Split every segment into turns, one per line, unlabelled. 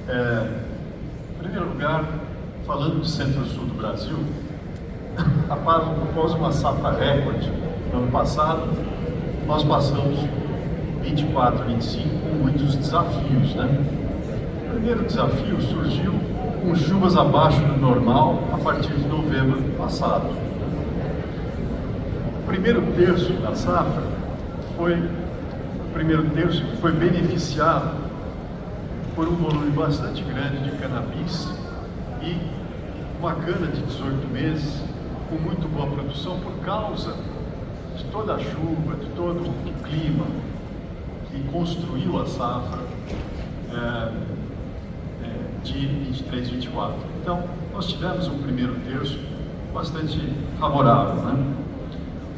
Em primeiro lugar, falando de Centro-Sul do Brasil, após uma safra recorde no ano passado, nós passamos 24, 25 com muitos desafios, né? O primeiro desafio surgiu com chuvas abaixo do normal a partir de novembro passado. O primeiro terço da safra foi beneficiado por um volume bastante grande de cannabis e uma cana de 18 meses com muito boa produção por causa de toda a chuva, de todo o clima que construiu a safra de 23 e 24. Então, nós tivemos um primeiro terço bastante favorável, né?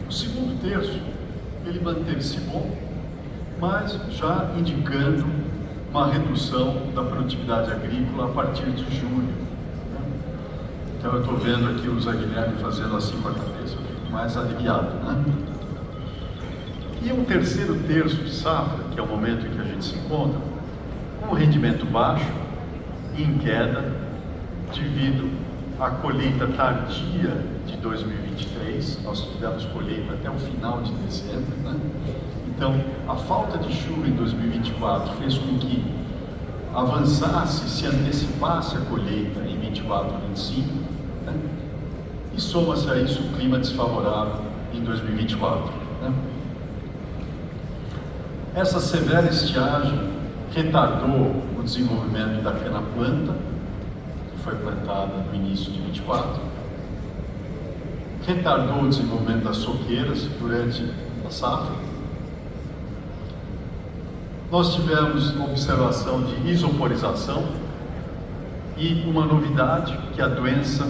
O segundo terço, ele manteve-se bom, mas já indicando uma redução da produtividade agrícola a partir de julho. Então, eu estou vendo aqui o Zé Guilherme fazendo assim com a cabeça, eu fico mais aliviado, né? E um terceiro terço de safra, que é o momento em que a gente se encontra, com rendimento baixo e em queda, devido à colheita tardia de 2023, nós tivemos colheita até o final de dezembro, né? Então, a falta de chuva em 2024 fez com que avançasse, se antecipasse a colheita em 24 e 25, né? E soma-se a isso o clima desfavorável em 2024, né? Essa severa estiagem retardou o desenvolvimento da cana-planta, que foi plantada no início de 24, retardou o desenvolvimento das soqueiras durante a safra. Nós tivemos observação de isoporização e uma novidade, que é a doença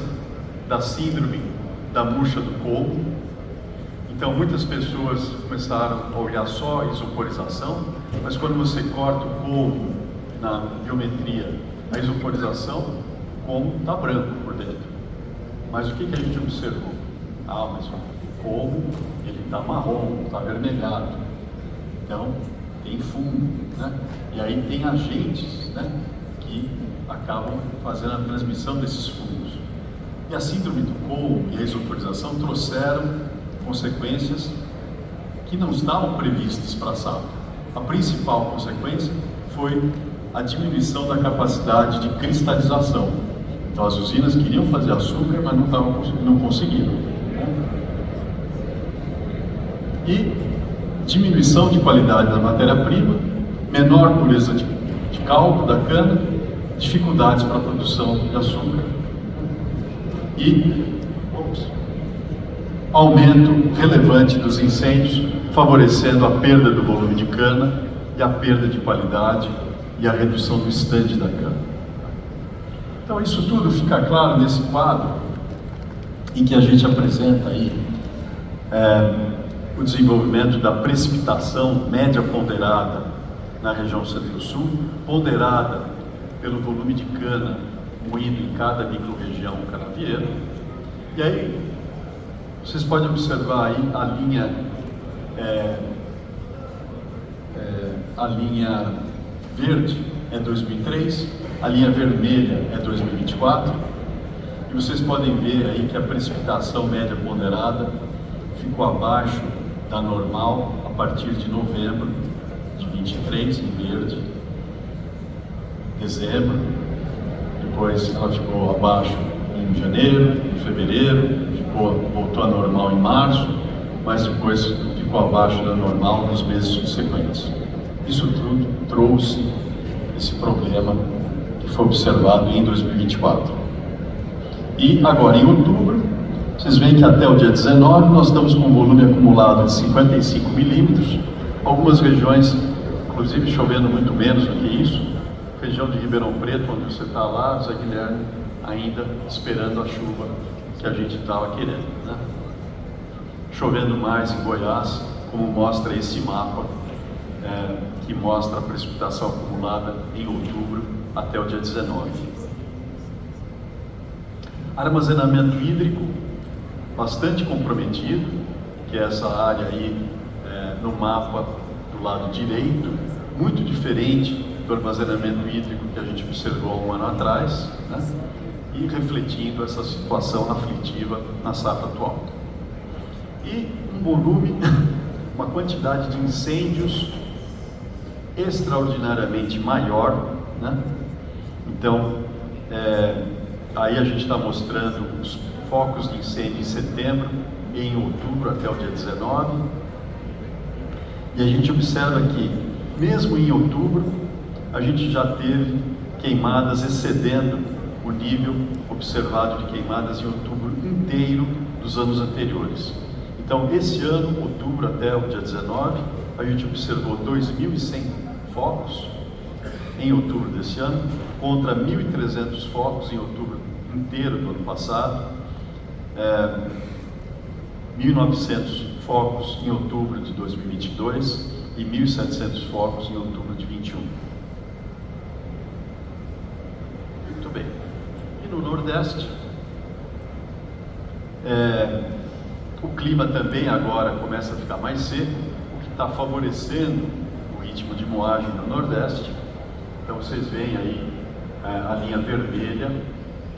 da síndrome da murcha do colmo. Então, muitas pessoas começaram a olhar só a isoporização, mas quando você corta o colmo na biometria, a isoporização, o colmo está branco por dentro. Mas o que a gente observou? Mas o colmo, ele está marrom, está avermelhado. Então, tem fungo, né? E aí tem agentes, né, que acabam fazendo a transmissão desses fungos. E a síndrome do colmo e a isoporização trouxeram consequências que não estavam previstas para a safra. A principal consequência foi a diminuição da capacidade de cristalização. Então as usinas queriam fazer açúcar, mas não conseguiram. E diminuição de qualidade da matéria-prima, menor pureza de caldo da cana, dificuldades para a produção de açúcar e aumento relevante dos incêndios, favorecendo a perda do volume de cana e a perda de qualidade e a redução do estande da cana. Então isso tudo fica claro nesse quadro em que a gente apresenta aí o desenvolvimento da precipitação média ponderada na região Centro-Sul, ponderada pelo volume de cana moído em cada micro-região canavieira. E aí vocês podem observar aí a linha verde é 2003, a linha vermelha é 2024, e vocês podem ver aí que a precipitação média ponderada ficou abaixo da normal a partir de novembro de 23, em verde, dezembro, depois ela ficou abaixo em janeiro, em fevereiro, voltou a normal em março, mas depois ficou abaixo da normal nos meses subsequentes. Isso tudo trouxe esse problema que foi observado em 2024. E agora em outubro, vocês veem que até o dia 19 nós estamos com um volume acumulado de 55 milímetros, algumas regiões, inclusive chovendo muito menos do que isso, região de Ribeirão Preto, onde você está lá, Zé Guilherme, ainda esperando a chuva que a gente estava querendo, né? Chovendo mais em Goiás, como mostra esse mapa, que mostra a precipitação acumulada em outubro até o dia 19. Armazenamento hídrico bastante comprometido, que é essa área aí no mapa do lado direito, muito diferente do armazenamento hídrico que a gente observou há um ano atrás, né? E refletindo essa situação aflitiva na safra atual. E um volume, uma quantidade de incêndios extraordinariamente maior, né? Então, aí a gente está mostrando os focos de incêndio em setembro e em outubro até o dia 19, e a gente observa que, mesmo em outubro, a gente já teve queimadas excedendo o nível observado de queimadas em outubro inteiro dos anos anteriores. Então, esse ano, outubro até o dia 19, a gente observou 2.100 focos em outubro desse ano, contra 1.300 focos em outubro inteiro do ano passado, 1.900 focos em outubro de 2022 e 1.700 focos em outubro de 2021. Muito bem. E no Nordeste, o clima também agora começa a ficar mais seco, o que está favorecendo o ritmo de moagem no Nordeste. Então vocês veem aí a linha vermelha,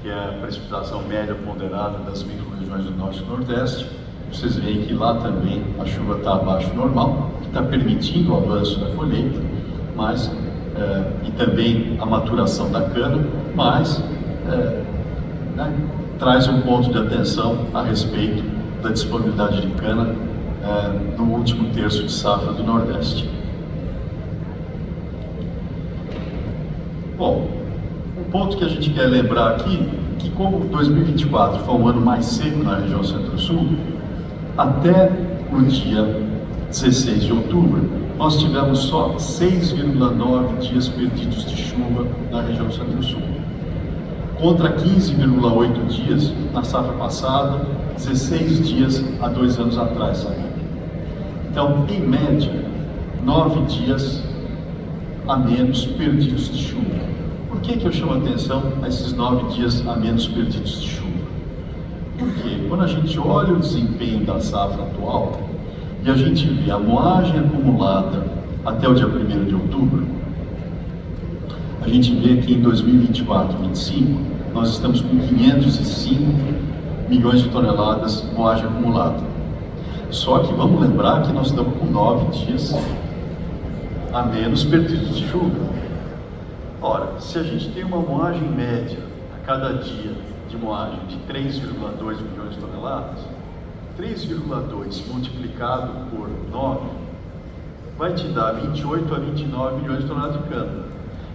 que é a precipitação média ponderada das micro-regiões do Norte e Nordeste. Vocês veem que lá também a chuva está abaixo do normal, que está permitindo o avanço da colheita, mas, e também a maturação da cana, mas traz um ponto de atenção a respeito da disponibilidade de cana no último terço de safra do Nordeste. Bom, um ponto que a gente quer lembrar aqui, que como 2024 foi um ano mais seco na região Centro-Sul, até o dia 16 de outubro, nós tivemos só 6,9 dias perdidos de chuva na região Centro-Sul, contra 15,8 dias na safra passada, 16 dias há 2 anos atrás, sabe? Então, em média, 9 dias a menos perdidos de chuva. Por que eu chamo a atenção a esses 9 dias a menos perdidos de chuva? Porque quando a gente olha o desempenho da safra atual e a gente vê a moagem acumulada até o dia 1º de outubro, a gente vê que em 2024-25 nós estamos com 505 milhões de toneladas de moagem acumulada. Só que vamos lembrar que nós estamos com 9 dias a menos perdidos de chuva. Ora, se a gente tem uma moagem média a cada dia de moagem de 3,2 milhões de toneladas, 3,2 multiplicado por 9 vai te dar 28 a 29 milhões de toneladas de cana.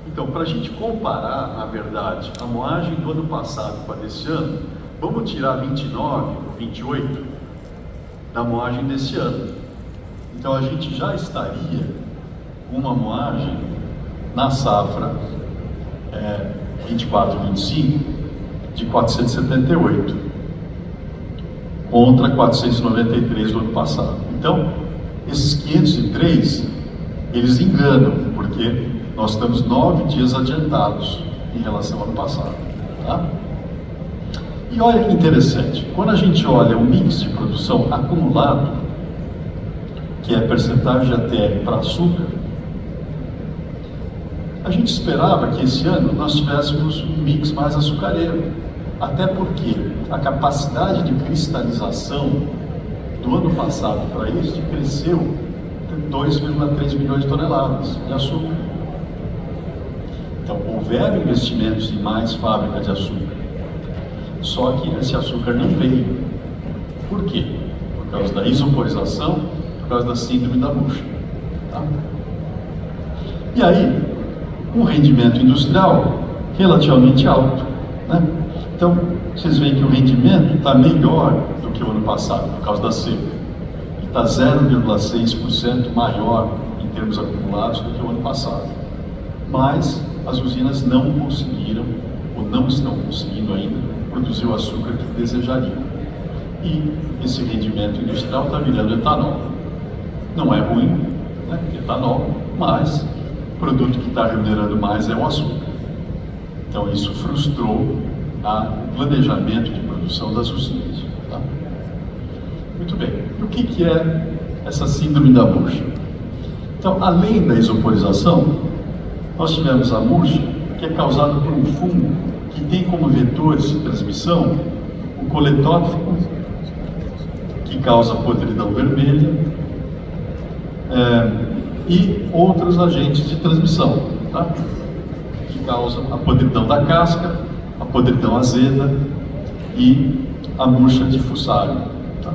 Então, para a gente comparar, na verdade, a moagem do ano passado com a desse ano, vamos tirar 29 ou 28 da moagem desse ano. Então, a gente já estaria com uma moagem na safra 24-25 de 478 contra 493 do ano passado. Então, esses 503 eles enganam, porque nós estamos 9 dias adiantados em relação ao ano passado, tá? E olha que interessante, quando a gente olha o mix de produção acumulado, que é a percentagem de ATR para açúcar, a gente esperava que esse ano nós tivéssemos um mix mais açucareiro, até porque a capacidade de cristalização do ano passado para este cresceu 2,3 milhões de toneladas de açúcar. Então, houveram investimentos em mais fábrica de açúcar, só que esse açúcar não veio. Por quê? Por causa da isoporização, por causa da síndrome da bucha, tá? E aí, um rendimento industrial relativamente alto, né? Então, vocês veem que o rendimento está melhor do que o ano passado, por causa da seca. Ele está 0,6% maior em termos acumulados do que o ano passado. Mas as usinas não conseguiram, ou não estão conseguindo ainda, produzir o açúcar que desejariam. E esse rendimento industrial está virando etanol. Não é ruim, né? Etanol, mas o produto que está remunerando mais é o açúcar. Então isso frustrou o planejamento de produção das usinas, tá? Muito bem. E o que é essa síndrome da bucha? Então, além da isoporização, Nós tivemos a murcha, que é causada por um fungo que tem como vetores de transmissão o coletótrico, que causa podridão vermelha, e outros agentes de transmissão, tá? Que causam a podridão da casca, a podridão azeda e a murcha de fussário. Tá?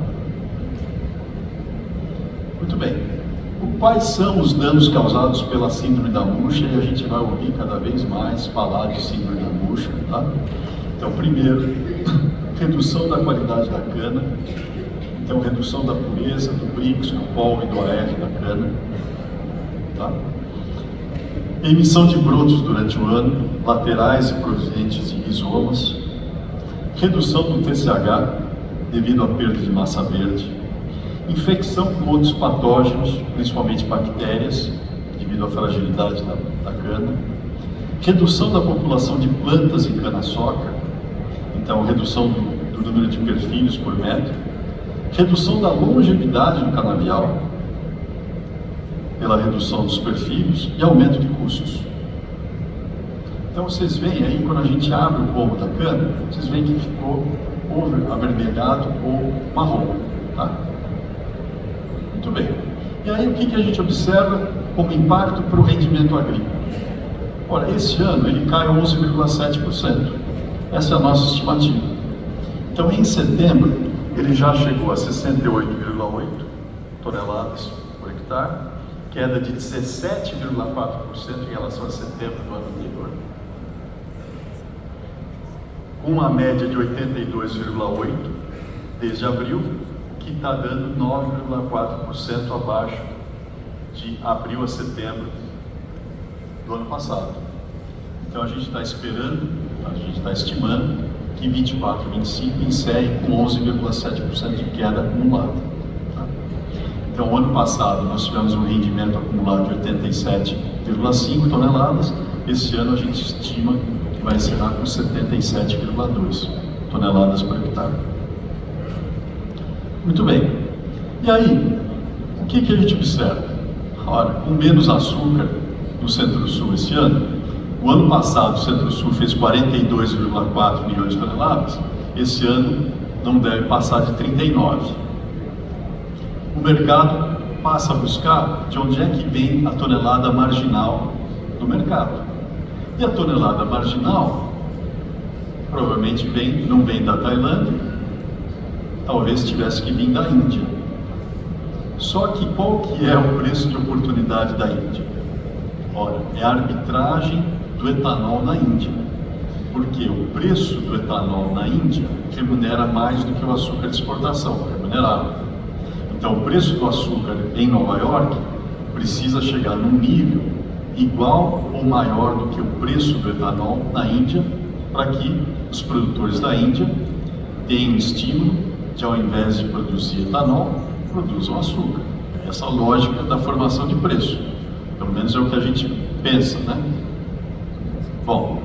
Muito bem. Quais são os danos causados pela síndrome da murcha? E a gente vai ouvir cada vez mais falar de síndrome da murcha. Tá? Então, primeiro, redução da qualidade da cana. Então, redução da pureza, do brix, do pol e do AR da cana. Tá? Emissão de brotos durante o ano, laterais e provenientes de rizomas. Redução do TCH devido à perda de massa verde. Infecção com outros patógenos, principalmente bactérias, devido à fragilidade da cana. Redução da população de plantas em cana-soca. Então, redução do número de perfilhos por metro. Redução da longevidade do canavial, pela redução dos perfilhos e aumento de custos. Então vocês veem aí, quando a gente abre o pomo da cana, vocês veem que ficou ou avermelhado ou marrom. Tá? Muito bem. E aí o que a gente observa como impacto para o rendimento agrícola? Ora, esse ano ele cai 11,7%. Essa é a nossa estimativa. Então, em setembro, ele já chegou a 68,8 toneladas por hectare, queda de 17,4% em relação a setembro do ano anterior, com uma média de 82,8 desde abril, que está dando 9,4% abaixo de abril a setembro do ano passado. Então a gente está esperando, a gente está estimando que 24 e 25 encerre com 11,7% de queda acumulada. Tá? Então, ano passado nós tivemos um rendimento acumulado de 87,5 toneladas, esse ano a gente estima que vai encerrar com 77,2 toneladas por hectare. Muito bem. E aí, o que a gente observa? Ora, com menos açúcar no Centro-Sul esse ano, o ano passado o Centro-Sul fez 42,4 milhões de toneladas, esse ano não deve passar de 39. O mercado passa a buscar de onde é que vem a tonelada marginal do mercado. E a tonelada marginal provavelmente não vem da Tailândia, talvez tivesse que vir da Índia. Só que qual que é o preço de oportunidade da Índia? Ora, é a arbitragem do etanol na Índia, porque o preço do etanol na Índia remunera mais do que o açúcar de exportação, remunerado. Então o preço do açúcar em Nova York precisa chegar num nível igual ou maior do que o preço do etanol na Índia, para que os produtores da Índia tenham estímulo de, ao invés de produzir etanol, produzam açúcar. Essa é a lógica da formação de preço, pelo menos é o que a gente pensa, né? Bom,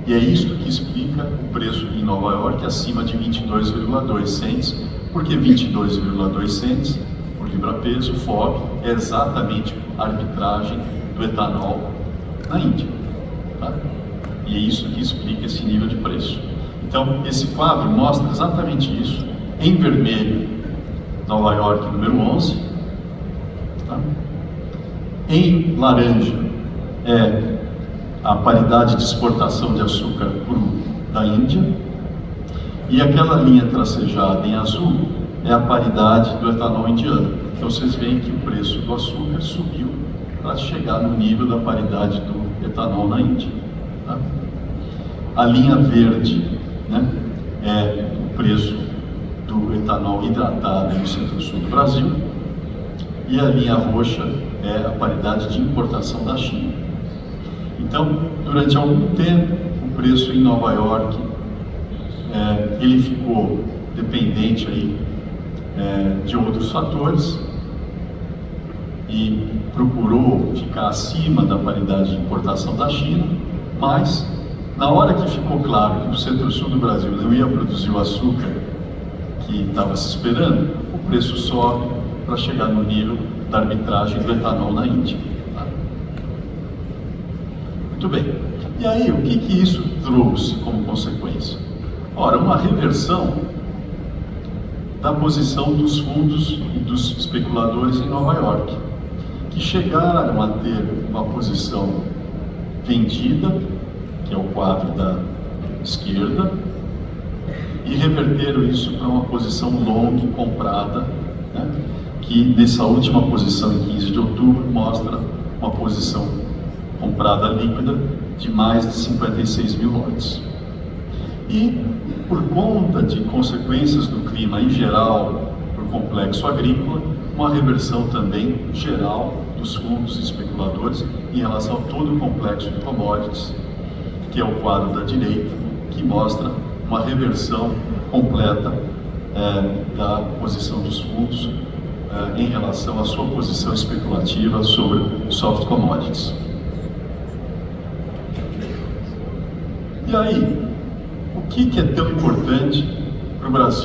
e é isso que explica o preço em Nova York acima de 22,2 cents, porque 22,2 cents por libra-peso, FOB, é exatamente a arbitragem do etanol na Índia. Tá? E é isso que explica esse nível de preço. Então, esse quadro mostra exatamente isso. Em vermelho, Nova York número 11. Tá? Em laranja, é a paridade de exportação de açúcar cru da Índia, e aquela linha tracejada em azul é a paridade do etanol indiano. Então vocês veem que o preço do açúcar subiu para chegar no nível da paridade do etanol na Índia. Tá? A linha verde, né, é o preço do etanol hidratado no Centro-Sul do Brasil, e a linha roxa é a paridade de importação da China. Então, durante algum tempo, o preço em Nova York, ele ficou dependente aí, de outros fatores e procurou ficar acima da paridade de importação da China, mas na hora que ficou claro que o Centro-Sul do Brasil não ia produzir o açúcar que estava se esperando, o preço sobe para chegar no nível da arbitragem do etanol na Índia. Muito bem. E aí, o que isso trouxe como consequência? Ora, uma reversão da posição dos fundos e dos especuladores em Nova York, que chegaram a ter uma posição vendida, que é o quadro da esquerda, e reverteram isso para uma posição long comprada, né, que nessa última posição em 15 de outubro mostra uma posição comprada líquida de mais de 56 mil lotes. E por conta de consequências do clima em geral, por complexo agrícola, uma reversão também geral dos fundos especuladores em relação a todo o complexo de commodities, que é o quadro da direita, que mostra uma reversão completa da posição dos fundos em relação à sua posição especulativa sobre soft commodities. E aí, o que é tão importante para o Brasil?